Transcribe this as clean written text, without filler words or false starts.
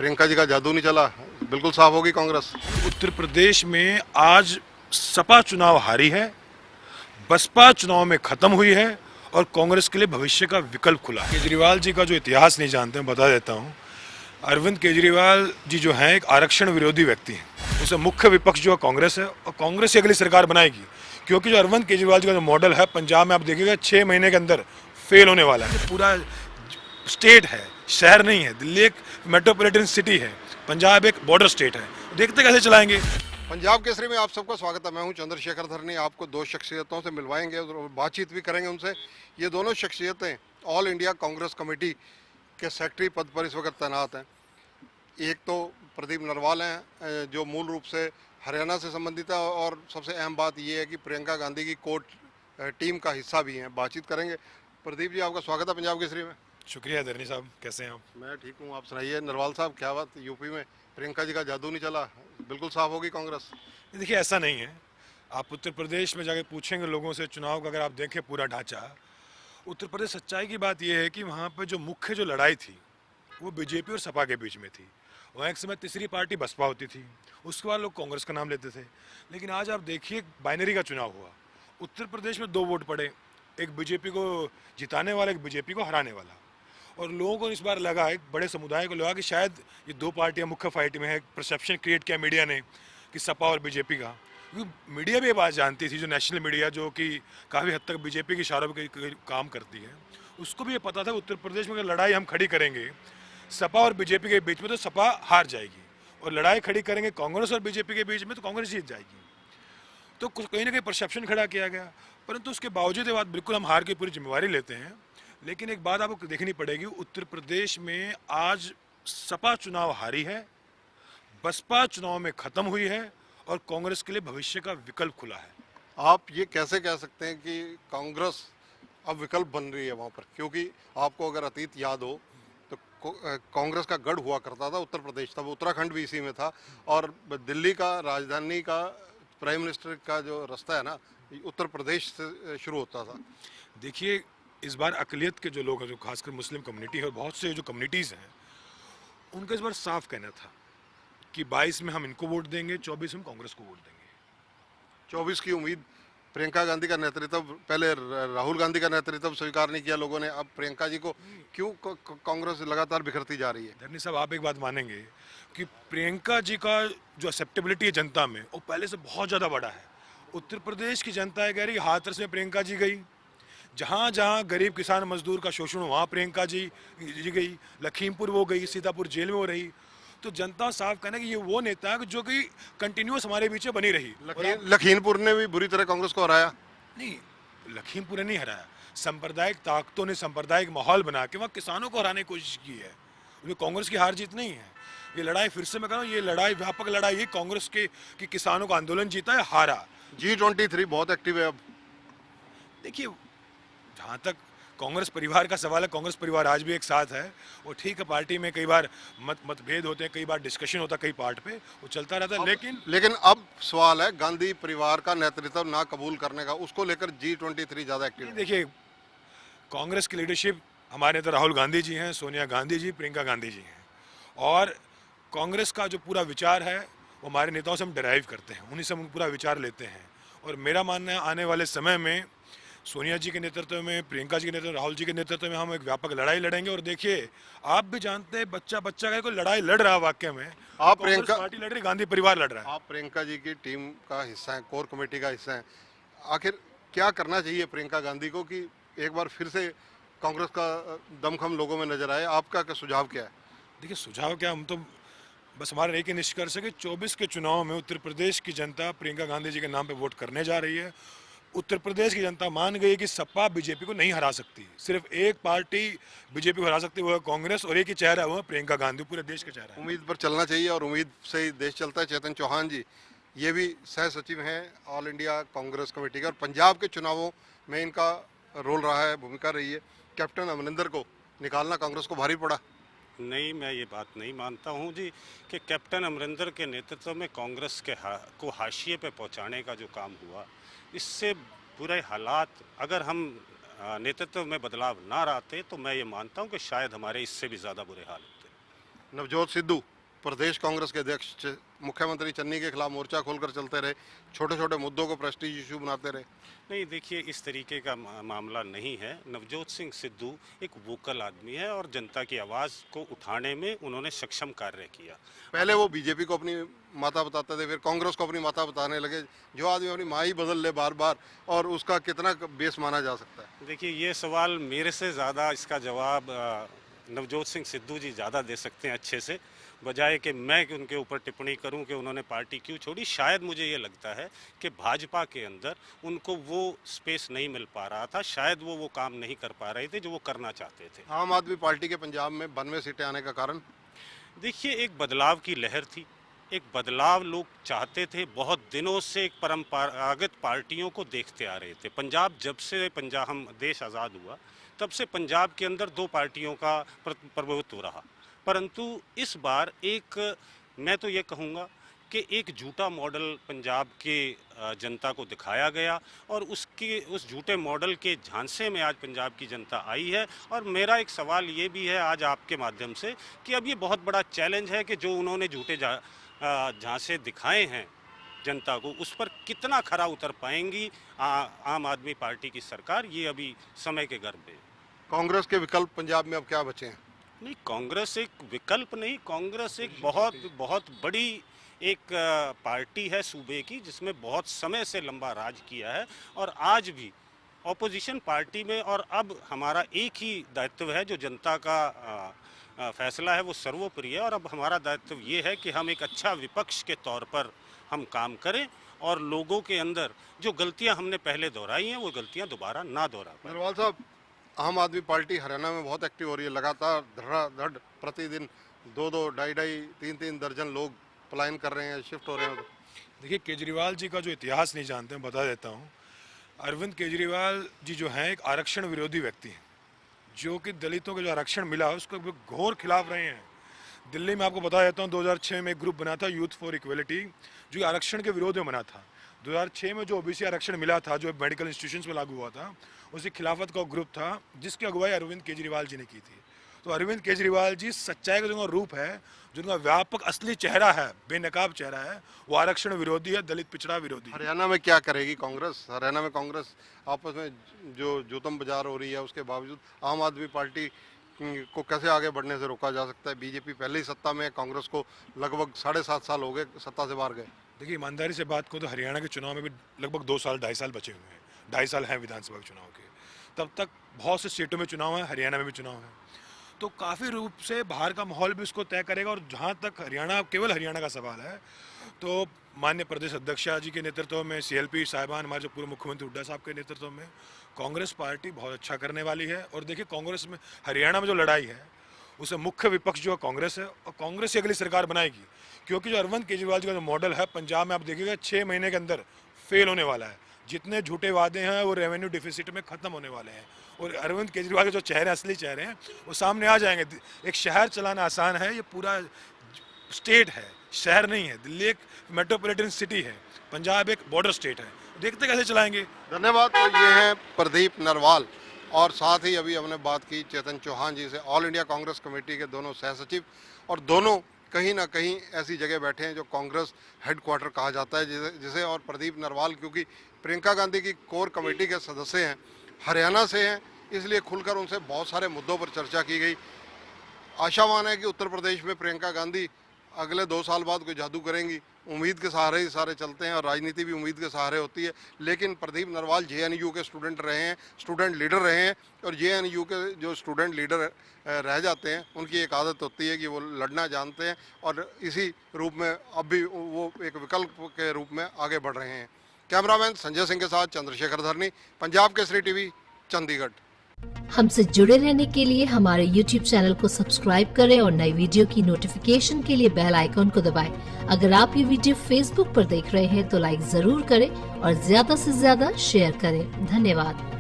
प्रियंका जी का जादू नहीं चला, बिल्कुल साफ होगी कांग्रेस। उत्तर प्रदेश में आज सपा चुनाव हारी है, बसपा चुनाव में खत्म हुई है और कांग्रेस के लिए भविष्य का विकल्प खुला है। केजरीवाल जी का जो इतिहास नहीं जानते हैं, बता देता हूं। अरविंद केजरीवाल जी जो हैं एक आरक्षण विरोधी व्यक्ति हैं। उसे मुख्य विपक्ष जो है कांग्रेस है और कांग्रेस ही अगली सरकार बनाएगी, क्योंकि जो अरविंद केजरीवाल जी का जो मॉडल है पंजाब में आप देखिएगा 6 महीने के अंदर फेल होने वाला है। पूरा स्टेट है, शहर नहीं है। दिल्ली एक मेट्रोपॉलिटन सिटी है, पंजाब एक बॉर्डर स्टेट है। देखते कैसे चलाएंगे। पंजाब केसरी में आप सबका स्वागत है। मैं हूं चंद्रशेखर धरनी। आपको दो शख्सियतों से मिलवाएंगे और बातचीत भी करेंगे उनसे। ये दोनों शख्सियतें ऑल इंडिया कांग्रेस कमेटी के सेक्रेटरी पद पर इस वक्त तैनात हैं। एक तो प्रदीप नरवाल हैं जो मूल रूप से हरियाणा से संबंधित है और सबसे अहम बात यह है कि प्रियंका गांधी की कोर्ट टीम का हिस्सा भी हैं। बातचीत करेंगे। प्रदीप जी, आपका स्वागत है पंजाब केसरी में। शुक्रिया धरनी साहब, कैसे हैं आप? मैं ठीक हूँ, आप सुनाइए। नरवाल साहब, क्या बात, यूपी में प्रियंका जी का जादू नहीं चला, बिल्कुल साफ होगी कांग्रेस? देखिए, ऐसा नहीं है। आप उत्तर प्रदेश में जाके पूछेंगे लोगों से, चुनाव का अगर आप देखें पूरा ढांचा, उत्तर प्रदेश सच्चाई की बात यह है कि वहाँ पर जो मुख्य जो लड़ाई थी वो बीजेपी और सपा के बीच में थी। वहाँ एक समय तीसरी पार्टी बसपा होती थी, उसके बाद लोग कांग्रेस का नाम लेते थे। लेकिन आज आप देखिए, बाइनरी का चुनाव हुआ। उत्तर प्रदेश में 2 वोट पड़े, एक बीजेपी को जिताने वाला, एक बीजेपी को हराने वाला। और लोगों को इस बार लगा, एक बड़े समुदाय को लगा कि शायद ये 2 पार्टियां मुख्य फाइट में है। परसेप्शन क्रिएट किया मीडिया ने कि सपा और बीजेपी का, क्योंकि मीडिया भी ये बात जानती थी, जो नेशनल मीडिया जो कि काफ़ी हद तक बीजेपी के इशारों पर काम करती है, उसको भी ये पता था उत्तर प्रदेश में अगर लड़ाई हम खड़ी करेंगे सपा और बीजेपी के बीच में तो सपा हार जाएगी, और लड़ाई खड़ी करेंगे कांग्रेस और बीजेपी के बीच में तो कांग्रेस जीत जाएगी। तो कहीं ना कहीं परसेप्शन खड़ा किया गया, परंतु उसके बावजूद ये बात बिल्कुल हम हार की पूरी जिम्मेवारी लेते हैं। लेकिन एक बात आपको देखनी पड़ेगी, उत्तर प्रदेश में आज सपा चुनाव हारी है, बसपा चुनाव में खत्म हुई है और कांग्रेस के लिए भविष्य का विकल्प खुला है। आप ये कैसे कह सकते हैं कि कांग्रेस अब विकल्प बन रही है वहाँ पर? क्योंकि आपको अगर अतीत याद हो तो कांग्रेस का गढ़ हुआ करता था उत्तर प्रदेश, तब उत्तराखंड भी इसी में था, और दिल्ली का राजधानी का प्राइम मिनिस्टर का जो रास्ता है ना, उत्तर प्रदेश से शुरू होता था। देखिए, इस बार अकलियत के जो लोग हैं, जो खासकर मुस्लिम कम्युनिटी है और बहुत से जो कम्युनिटीज़ हैं, उनका इस बार साफ कहना था कि 22 में हम इनको वोट देंगे, 24 में कांग्रेस को वोट देंगे। 24 की उम्मीद। प्रियंका गांधी का नेतृत्व, पहले राहुल गांधी का नेतृत्व स्वीकार नहीं किया लोगों ने, अब प्रियंका जी को क्यों कांग्रेस लगातार बिखरती जा रही है? धरनी साहब, आप एक बात मानेंगे कि प्रियंका जी का जो एक्सेप्टेबिलिटी है जनता में, वो पहले से बहुत ज़्यादा बड़ा है। उत्तर प्रदेश की जनता है कह रही, हाथरस में प्रियंका जी गई, जहाँ जहाँ गरीब किसान मजदूर का शोषण हो वहाँ प्रियंका जी गई, लखीमपुर वो गई, सीतापुर जेल में वो रही। तो जनता साफ कहना कि ये वो नेता है जो कि कंटिन्यूस हमारे बीच में बनी रही। लखीमपुर ने भी बुरी तरह कांग्रेस को हराया। नहीं, लखीमपुर ने नहीं हराया, सांप्रदायिक ताकतों ने सांप्रदायिक माहौल बना के वहाँ किसानों को हराने की कोशिश की है। ये कांग्रेस की हार जीत नहीं है। ये लड़ाई, फिर से मैं कह रहा हूँ, ये लड़ाई व्यापक लड़ाई है कांग्रेस के कि किसानों का आंदोलन जीता है, हारा। G23 बहुत एक्टिव है अब। देखिए, जहाँ तक कांग्रेस परिवार का सवाल है, कांग्रेस परिवार आज भी एक साथ है। वो ठीक है, पार्टी में कई बार मतभेद होते हैं, कई बार डिस्कशन होता है, कई पार्ट पे वो चलता रहता है। लेकिन अब सवाल है गांधी परिवार का नेतृत्व ना कबूल करने का, उसको लेकर G23 ज्यादा एक्टिव है। देखिए, कांग्रेस की लीडरशिप, हमारे नेता राहुल गांधी जी हैं, सोनिया गांधी जी, प्रियंका गांधी जी हैं, और कांग्रेस का जो पूरा विचार है वो हमारे नेताओं से हम डिराइव करते हैं, उन्हीं से हम पूरा विचार लेते हैं। और मेरा मानना है आने वाले समय में सोनिया जी के नेतृत्व में, प्रियंका जी के नेतृत्व, राहुल जी के नेतृत्व में हम एक व्यापक लड़ाई लड़ेंगे। और देखिए, आप भी जानते हैं, बच्चा का कोई लड़ाई लड़ रहा है वाकई में, आप प्रियंका पार्टी लड़ रही, गांधी परिवार लड़ रहा है। आप प्रियंका जी की टीम का हिस्सा है, कोर कमेटी का हिस्सा है। आखिर क्या करना चाहिए प्रियंका गांधी को कि एक बार फिर से कांग्रेस का दमखम लोगों में नजर आए? आपका क्या सुझाव क्या है? देखिए, सुझाव क्या, हम तो बस हमारा एक ही निष्कर्ष है कि 24 के चुनाव में उत्तर प्रदेश की जनता प्रियंका गांधी जी के नाम पे वोट करने जा रही है। उत्तर प्रदेश की जनता मान गई कि सपा बीजेपी को नहीं हरा सकती, सिर्फ एक पार्टी बीजेपी को हरा सकती है, वो है कांग्रेस, और एक ही चेहरा है, वो है प्रियंका गांधी, पूरे देश का चेहरा है। उम्मीद पर चलना चाहिए और उम्मीद से ही देश चलता है। चेतन चौहान जी, ये भी सह सचिव हैं ऑल इंडिया कांग्रेस कमेटी के, और पंजाब के चुनावों में इनका रोल रहा है, भूमिका रही है। कैप्टन अमरिंदर को निकालना कांग्रेस को भारी पड़ा? नहीं, मैं ये बात नहीं मानता हूँ जी कि कैप्टन अमरिंदर के नेतृत्व में कांग्रेस के को हाशिए पे पहुँचाने का जो काम हुआ, इससे बुरे हालात, अगर हम नेतृत्व में बदलाव ना लाते तो मैं ये मानता हूँ कि शायद हमारे इससे भी ज़्यादा बुरे हाल होते। नवजोत सिद्धू प्रदेश कांग्रेस के अध्यक्ष मुख्यमंत्री चन्नी के खिलाफ मोर्चा खोलकर चलते रहे, छोटे छोटे मुद्दों को प्रेस्टीज इशू बनाते रहे। नहीं, देखिए इस तरीके का मामला नहीं है। नवजोत सिंह सिद्धू एक वोकल आदमी है और जनता की आवाज़ को उठाने में उन्होंने सक्षम कार्य किया। पहले वो बीजेपी को अपनी माता बताते थे, फिर कांग्रेस को अपनी माता बताने लगे। जो आदमी अपनी माँ ही बदल ले बार बार, और उसका कितना बेस माना जा सकता है? देखिए ये सवाल मेरे से ज़्यादा इसका जवाब नवजोत सिंह सिद्धू जी ज़्यादा दे सकते हैं अच्छे से, बजाय कि मैं उनके ऊपर टिप्पणी करूं कि उन्होंने पार्टी क्यों छोड़ी। शायद मुझे ये लगता है कि भाजपा के अंदर उनको वो स्पेस नहीं मिल पा रहा था, शायद वो काम नहीं कर पा रहे थे जो वो करना चाहते थे। आम आदमी पार्टी के पंजाब में 92 सीटें आने का कारण? देखिए एक बदलाव की लहर थी, एक बदलाव लोग चाहते थे। बहुत दिनों से एक परंपरागत पार्टियों को देखते आ रहे थे। पंजाब जब से हम देश आज़ाद हुआ तब से पंजाब के अंदर दो पार्टियों का प्रभुत्व रहा, परंतु इस बार मैं तो ये कहूँगा कि एक झूठा मॉडल पंजाब के जनता को दिखाया गया और उस झूठे मॉडल के झांसे में आज पंजाब की जनता आई है। और मेरा एक सवाल ये भी है आज आपके माध्यम से कि अब ये बहुत बड़ा चैलेंज है कि जो उन्होंने झूठे झांसे दिखाए हैं जनता को, उस पर कितना खरा उतर पाएंगी आम आदमी पार्टी की सरकार, ये अभी समय के गर्भ में। कांग्रेस के विकल्प पंजाब में अब क्या बचे हैं? नहीं, कांग्रेस एक विकल्प नहीं, कांग्रेस एक बहुत बड़ी एक पार्टी है सूबे की, जिसमें बहुत समय से लंबा राज किया है और आज भी ऑपोजिशन पार्टी में। और अब हमारा एक ही दायित्व है, जो जनता का फैसला है वो सर्वोपरि है, और अब हमारा दायित्व ये है कि हम एक अच्छा विपक्ष के तौर पर हम काम करें और लोगों के अंदर जो गलतियां हमने पहले दोहराई हैं वो गलतियां दोबारा ना दोहरा पाएं। नरवाल साहब, आम आदमी पार्टी हरियाणा में बहुत एक्टिव हो रही है, लगातार धड़ाधड़ प्रतिदिन 2-2, 2.5, 3-3 दर्जन लोग पलायन कर रहे हैं, शिफ्ट हो रहे हैं। देखिए केजरीवाल जी का जो इतिहास नहीं जानते हैं, बता देता हूँ। अरविंद केजरीवाल जी जो हैं एक आरक्षण विरोधी व्यक्ति हैं, जो कि दलितों को जो आरक्षण मिला उसको घोर खिलाफ रहे हैं। दिल्ली में आपको बता देता हूँ 2006 में एक ग्रुप बना था यूथ फॉर इक्वलिटी, जो आरक्षण के विरोध में बना था। 2006 में जो ओबीसी आरक्षण मिला था, जो मेडिकल इंस्टीट्यूशंस में लागू हुआ था, उसकी खिलाफत का ग्रुप था जिसकी अगुवाई अरविंद केजरीवाल जी ने की थी। तो अरविंद केजरीवाल जी सच्चाई का जो रूप है, जो उनका व्यापक असली चेहरा है, बेनकाब चेहरा है, वो आरक्षण विरोधी है, दलित पिछड़ा विरोधी है। हरियाणा में क्या करेगी कांग्रेस? हरियाणा में कांग्रेस आपस में जो जूतम बाजार हो रही है, उसके बावजूद आम आदमी पार्टी को कैसे आगे बढ़ने से रोका जा सकता है? बीजेपी पहले ही सत्ता में, कांग्रेस को लगभग 7.5 साल हो गए सत्ता से बाहर गए। देखिए ईमानदारी से बात करूँ तो हरियाणा के चुनाव में भी लगभग 2 साल 2.5 साल बचे हुए हैं, 2.5 साल हैं विधानसभा के चुनाव के। तब तक बहुत से स्टेटों में चुनाव है, हरियाणा में भी चुनाव है, तो काफ़ी रूप से बाहर का माहौल भी उसको तय करेगा। और जहाँ तक हरियाणा, केवल हरियाणा का सवाल है, तो माननीय प्रदेश अध्यक्ष जी के नेतृत्व में, CLP साहिबान, हमारे जो पूर्व मुख्यमंत्री हुड्डा साहब के नेतृत्व में कांग्रेस पार्टी बहुत अच्छा करने वाली है। और देखिए कांग्रेस में हरियाणा में जो लड़ाई है उसे मुख्य विपक्ष जो है कांग्रेस है, और कांग्रेस ही अगली सरकार बनाएगी, क्योंकि जो अरविंद केजरीवाल जी का जो मॉडल है पंजाब में आप देखिएगा 6 महीने के अंदर फेल होने वाला है। जितने झूठे वादे हैं वो रेवेन्यू डिफिसिट में खत्म होने वाले हैं, और अरविंद केजरीवाल के जो चेहरे, असली चेहरे हैं, वो सामने आ जाएंगे। एक शहर चलाना आसान है, ये पूरा स्टेट है, शहर नहीं है। दिल्ली एक मेट्रोपॉलिटन सिटी है, पंजाब एक बॉर्डर स्टेट है, देखते कैसे चलाएंगे। धन्यवाद। तो ये हैं प्रदीप नरवाल, और साथ ही अभी हमने बात की चेतन चौहान जी से, ऑल इंडिया कांग्रेस कमेटी के दोनों सहसचिव, और दोनों कहीं ना कहीं ऐसी जगह बैठे हैं जो कांग्रेस हेडक्वार्टर कहा जाता है जिसे। और प्रदीप नरवाल क्योंकि प्रियंका गांधी की कोर कमेटी के सदस्य हैं, हरियाणा से हैं, इसलिए खुलकर उनसे बहुत सारे मुद्दों पर चर्चा की गई। आशावान है कि उत्तर प्रदेश में प्रियंका गांधी अगले 2 साल बाद कोई जादू करेंगी। उम्मीद के सहारे ही सारे चलते हैं, और राजनीति भी उम्मीद के सहारे होती है। लेकिन प्रदीप नरवाल JNU के स्टूडेंट रहे हैं, स्टूडेंट लीडर रहे हैं, और JNU के जो स्टूडेंट लीडर रह जाते हैं उनकी एक आदत होती है कि वो लड़ना जानते हैं, और इसी रूप में अब भी वो एक विकल्प के रूप में आगे बढ़ रहे हैं। कैमरामैन संजय सिंह के साथ चंद्रशेखर धरनी, पंजाब केसरी TV, चंडीगढ़। हमसे जुड़े रहने के लिए हमारे YouTube चैनल को सब्सक्राइब करें और नई वीडियो की नोटिफिकेशन के लिए बेल आइकॉन को दबाएं। अगर आप ये वीडियो Facebook पर देख रहे हैं तो लाइक जरूर करें और ज्यादा से ज्यादा शेयर करें। धन्यवाद।